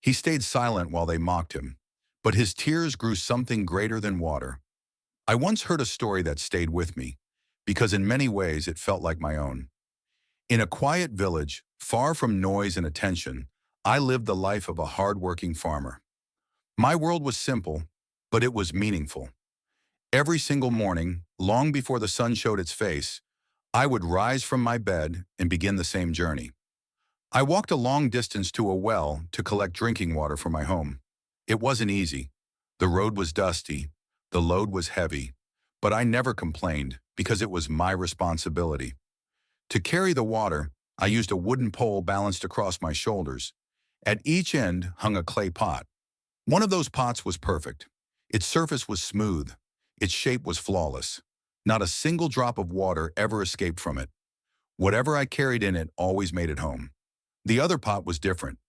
He stayed silent while they mocked him, but his tears grew something greater than water. I once heard a story that stayed with me, because in many ways it felt like my own. In a quiet village, far from noise and attention, I lived the life of a hard-working farmer. My world was simple, but it was meaningful. Every single morning, long before the sun showed its face, I would rise from my bed and begin the same journey. I walked a long distance to a well to collect drinking water for my home. It wasn't easy. The road was dusty, the load was heavy, but I never complained because it was my responsibility. To carry the water, I used a wooden pole balanced across my shoulders. At each end hung a clay pot. One of those pots was perfect. Its surface was smooth. Its shape was flawless. Not a single drop of water ever escaped from it. Whatever I carried in it always made it home. The other pot was different.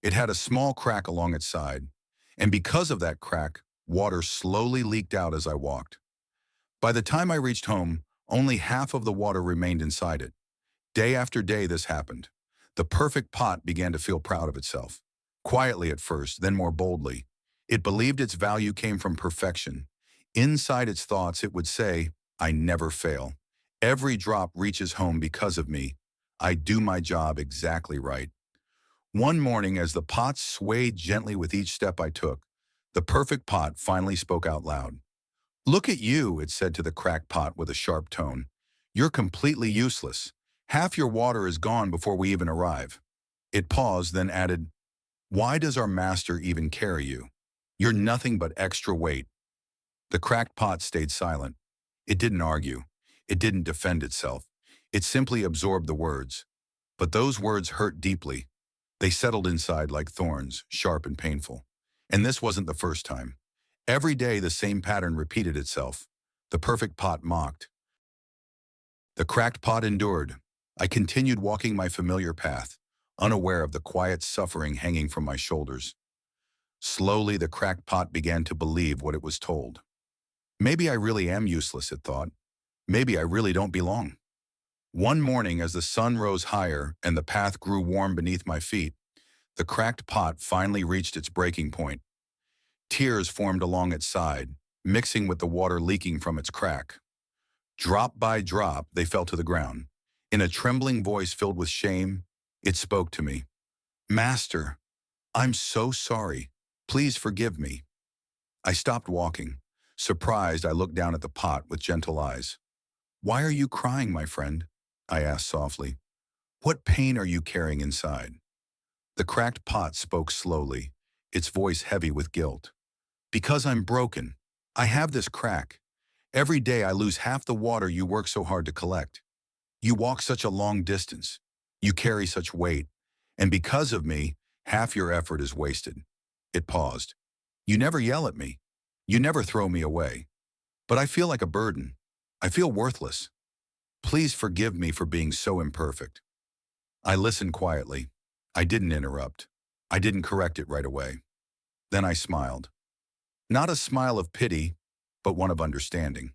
It had a small crack along its side, and because of that crack, water slowly leaked out as I walked. By the time I reached home, only half of the water remained inside it. Day after day this happened. The perfect pot began to feel proud of itself. Quietly at first, then more boldly. It believed its value came from perfection. Inside its thoughts it would say, "I never fail. Every drop reaches home because of me. I do my job exactly right." One morning, as the pot swayed gently with each step I took, the perfect pot finally spoke out loud. "Look at you," it said to the cracked pot with a sharp tone. "You're completely useless. Half your water is gone before we even arrive." It paused, then added, "Why does our master even carry you? You're nothing but extra weight." The cracked pot stayed silent. It didn't argue. It didn't defend itself. It simply absorbed the words. But those words hurt deeply. They settled inside like thorns, sharp and painful. And this wasn't the first time. Every day the same pattern repeated itself. The perfect pot mocked. The cracked pot endured. I continued walking my familiar path, unaware of the quiet suffering hanging from my shoulders. Slowly the cracked pot began to believe what it was told. Maybe I really am useless, it thought. Maybe I really don't belong. One morning, as the sun rose higher and the path grew warm beneath my feet, the cracked pot finally reached its breaking point. Tears formed along its side, mixing with the water leaking from its crack. Drop by drop, they fell to the ground. In a trembling voice filled with shame, it spoke to me. "Master, I'm so sorry. Please forgive me." I stopped walking. Surprised, I looked down at the pot with gentle eyes. "Why are you crying, my friend?" I asked softly. "What pain are you carrying inside?" The cracked pot spoke slowly, its voice heavy with guilt. "Because I'm broken. I have this crack. Every day I lose half the water you work so hard to collect. You walk such a long distance. You carry such weight. And because of me, half your effort is wasted." It paused. "You never yell at me. You never throw me away. But I feel like a burden. I feel worthless. Please forgive me for being so imperfect." I listened quietly. I didn't interrupt. I didn't correct it right away. Then I smiled. Not a smile of pity, but one of understanding.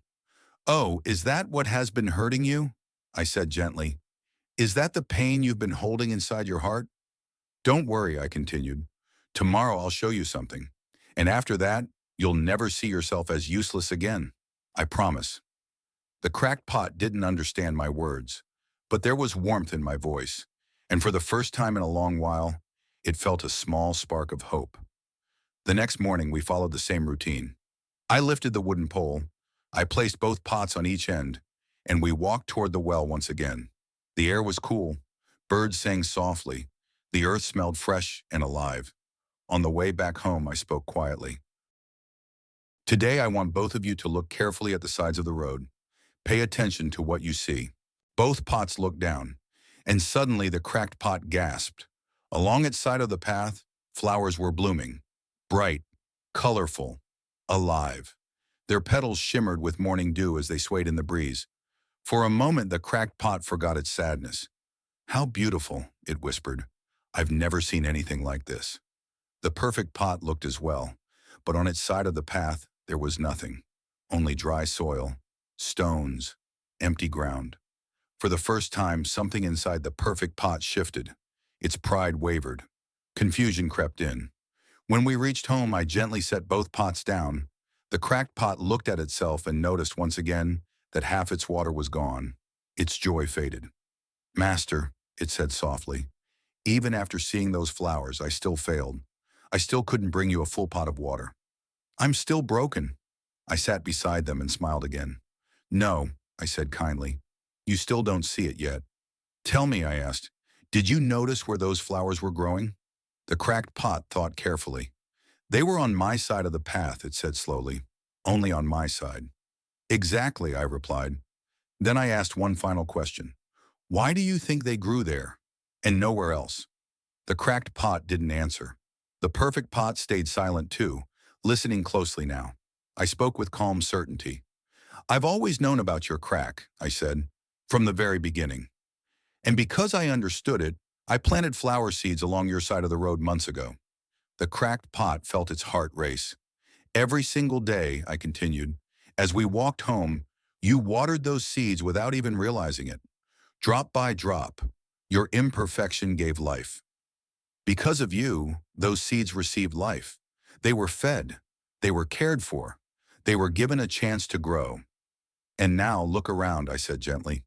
"Oh, is that what has been hurting you?" I said gently. "Is that the pain you've been holding inside your heart?" "Don't worry," I continued. "Tomorrow I'll show you something. And after that, you'll never see yourself as useless again. I promise." The cracked pot didn't understand my words, but there was warmth in my voice, and for the first time in a long while, it felt a small spark of hope. The next morning, we followed the same routine. I lifted the wooden pole, I placed both pots on each end, and we walked toward the well once again. The air was cool, birds sang softly, the earth smelled fresh and alive. On the way back home, I spoke quietly. "Today, I want both of you to look carefully at the sides of the road. Pay attention to what you see." Both pots looked down, and suddenly the cracked pot gasped. Along its side of the path, flowers were blooming, bright, colorful, alive. Their petals shimmered with morning dew as they swayed in the breeze. For a moment, the cracked pot forgot its sadness. "How beautiful," it whispered. "I've never seen anything like this." The perfect pot looked as well, but on its side of the path, there was nothing. Only dry soil, stones, empty ground. For the first time, something inside the perfect pot shifted. Its pride wavered. Confusion crept in. When we reached home, I gently set both pots down. The cracked pot looked at itself and noticed once again that half its water was gone. Its joy faded. "Master," it said softly, "even after seeing those flowers, I still failed. I still couldn't bring you a full pot of water. I'm still broken." I sat beside them and smiled again. "No," I said kindly. "You still don't see it yet." "Tell me," I asked, "did you notice where those flowers were growing?" The cracked pot thought carefully. "They were on my side of the path," it said slowly. "Only on my side." "Exactly," I replied. Then I asked one final question. "Why do you think they grew there and nowhere else?" The cracked pot didn't answer. The perfect pot stayed silent too, listening closely now. I spoke with calm certainty. "I've always known about your crack," I said, "from the very beginning. And because I understood it, I planted flower seeds along your side of the road months ago." The cracked pot felt its heart race. "Every single day," I continued, "as we walked home, you watered those seeds without even realizing it. Drop by drop, your imperfection gave life. Because of you, those seeds received life. They were fed. They were cared for. They were given a chance to grow. And now look around," I said gently.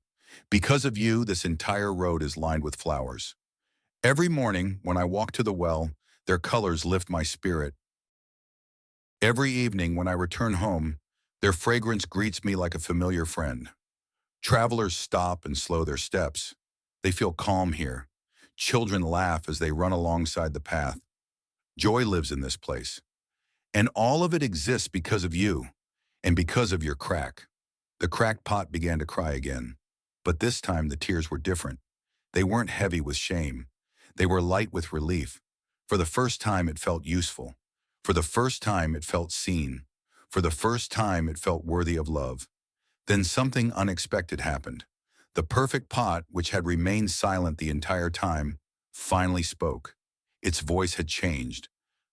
"Because of you, this entire road is lined with flowers. Every morning when I walk to the well, their colors lift my spirit. Every evening when I return home, their fragrance greets me like a familiar friend. Travelers stop and slow their steps. They feel calm here. Children laugh as they run alongside the path. Joy lives in this place. And all of it exists because of you and because of your crack." The cracked pot began to cry again. But this time the tears were different. They weren't heavy with shame. They were light with relief. For the first time it felt useful. For the first time it felt seen. For the first time it felt worthy of love. Then something unexpected happened. The perfect pot, which had remained silent the entire time, finally spoke. Its voice had changed.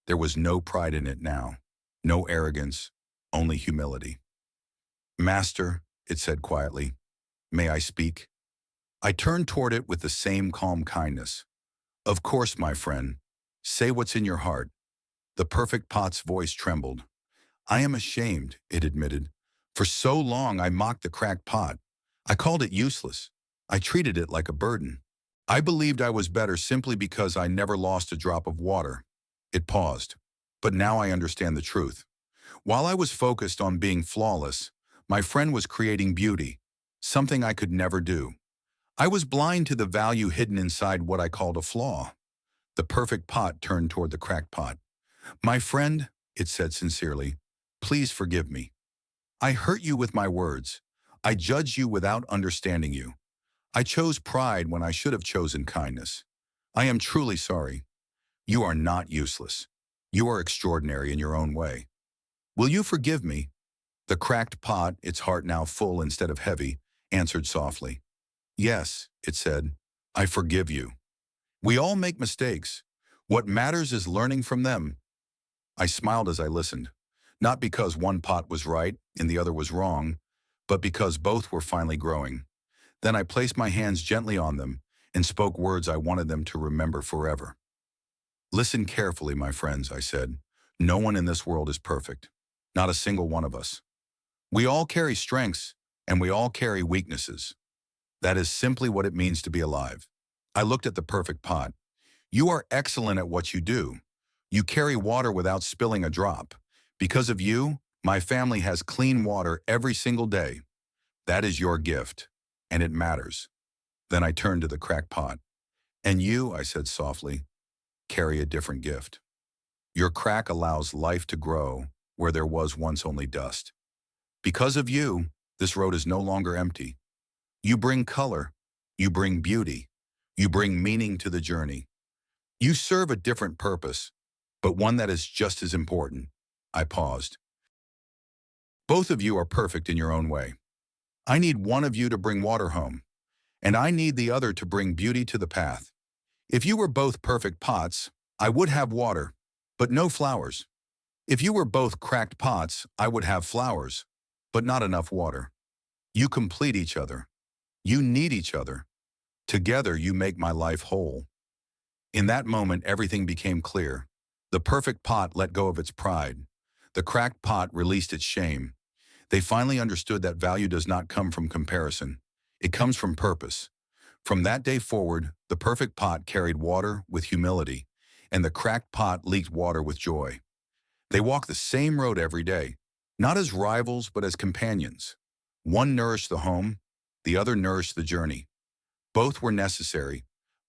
There was no pride in it now. No arrogance. Only humility. "Master," it said quietly, "may I speak?" I turned toward it with the same calm kindness. "Of course, my friend. Say what's in your heart." The perfect pot's voice trembled. "I am ashamed," it admitted. "For so long I mocked the cracked pot. I called it useless. I treated it like a burden. I believed I was better simply because I never lost a drop of water." It paused. "But now I understand the truth. While I was focused on being flawless, my friend was creating beauty, something I could never do. I was blind to the value hidden inside what I called a flaw." The perfect pot turned toward the cracked pot. "My friend," it said sincerely, "please forgive me. I hurt you with my words. I judged you without understanding you. I chose pride when I should have chosen kindness. I am truly sorry. You are not useless. You are extraordinary in your own way. Will you forgive me?" The cracked pot, its heart now full instead of heavy, answered softly. "Yes," it said, "I forgive you. We all make mistakes. What matters is learning from them." I smiled as I listened, not because one pot was right and the other was wrong, but because both were finally growing. Then I placed my hands gently on them and spoke words I wanted them to remember forever. "Listen carefully, my friends," I said. "No one in this world is perfect. Not a single one of us. We all carry strengths, and we all carry weaknesses. That is simply what it means to be alive." I looked at the perfect pot. "You are excellent at what you do. You carry water without spilling a drop. Because of you, my family has clean water every single day. That is your gift, and it matters." Then I turned to the cracked pot. "And you," I said softly, "carry a different gift. Your crack allows life to grow where there was once only dust. Because of you, this road is no longer empty. You bring color. You bring beauty. You bring meaning to the journey. You serve a different purpose, but one that is just as important." I paused. "Both of you are perfect in your own way. I need one of you to bring water home, and I need the other to bring beauty to the path. If you were both perfect pots, I would have water, but no flowers. If you were both cracked pots, I would have flowers, but not enough water. You complete each other. You need each other. Together you make my life whole." In that moment, everything became clear. The perfect pot let go of its pride. The cracked pot released its shame. They finally understood that value does not come from comparison. It comes from purpose. From that day forward, the perfect pot carried water with humility, and the cracked pot leaked water with joy. They walked the same road every day, not as rivals but as companions. One nourished the home, the other nourished the journey. Both were necessary,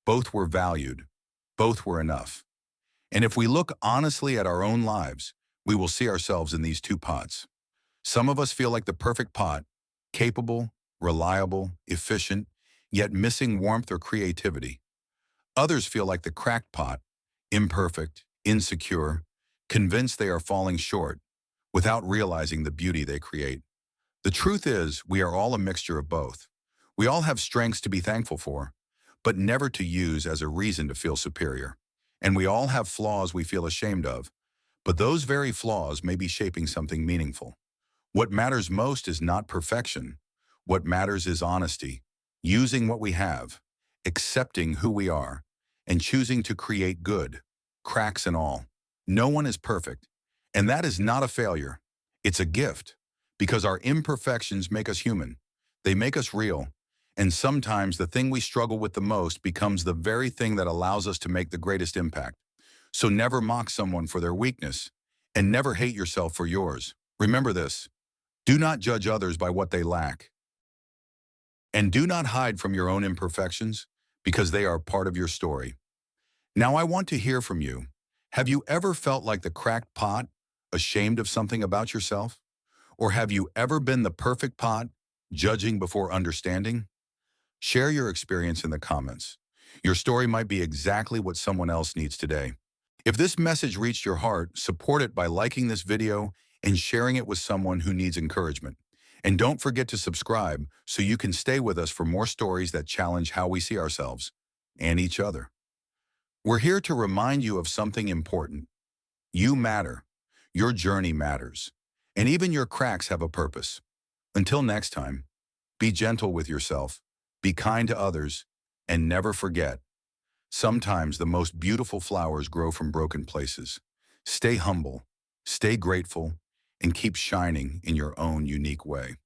both were valued, both were enough. And if we look honestly at our own lives, we will see ourselves in these two pots. Some of us feel like the perfect pot, capable, reliable, efficient, yet missing warmth or creativity. Others feel like the cracked pot, imperfect, insecure, convinced they are falling short, without realizing the beauty they create. The truth is, we are all a mixture of both. We all have strengths to be thankful for, but never to use as a reason to feel superior. And we all have flaws we feel ashamed of, but those very flaws may be shaping something meaningful. What matters most is not perfection. What matters is honesty, using what we have, accepting who we are, and choosing to create good, cracks and all. No one is perfect, and that is not a failure. It's a gift, because our imperfections make us human. They make us real, and sometimes the thing we struggle with the most becomes the very thing that allows us to make the greatest impact. So never mock someone for their weakness, and never hate yourself for yours. Remember this: do not judge others by what they lack. And do not hide from your own imperfections, because they are part of your story. Now I want to hear from you. Have you ever felt like the cracked pot, ashamed of something about yourself? Or have you ever been the perfect pot, judging before understanding? Share your experience in the comments. Your story might be exactly what someone else needs today. If this message reached your heart, support it by liking this video and sharing it with someone who needs encouragement. And don't forget to subscribe so you can stay with us for more stories that challenge how we see ourselves and each other. We're here to remind you of something important. You matter. Your journey matters. And even your cracks have a purpose. Until next time, be gentle with yourself, be kind to others, and never forget, sometimes the most beautiful flowers grow from broken places. Stay humble, stay grateful, and keep shining in your own unique way.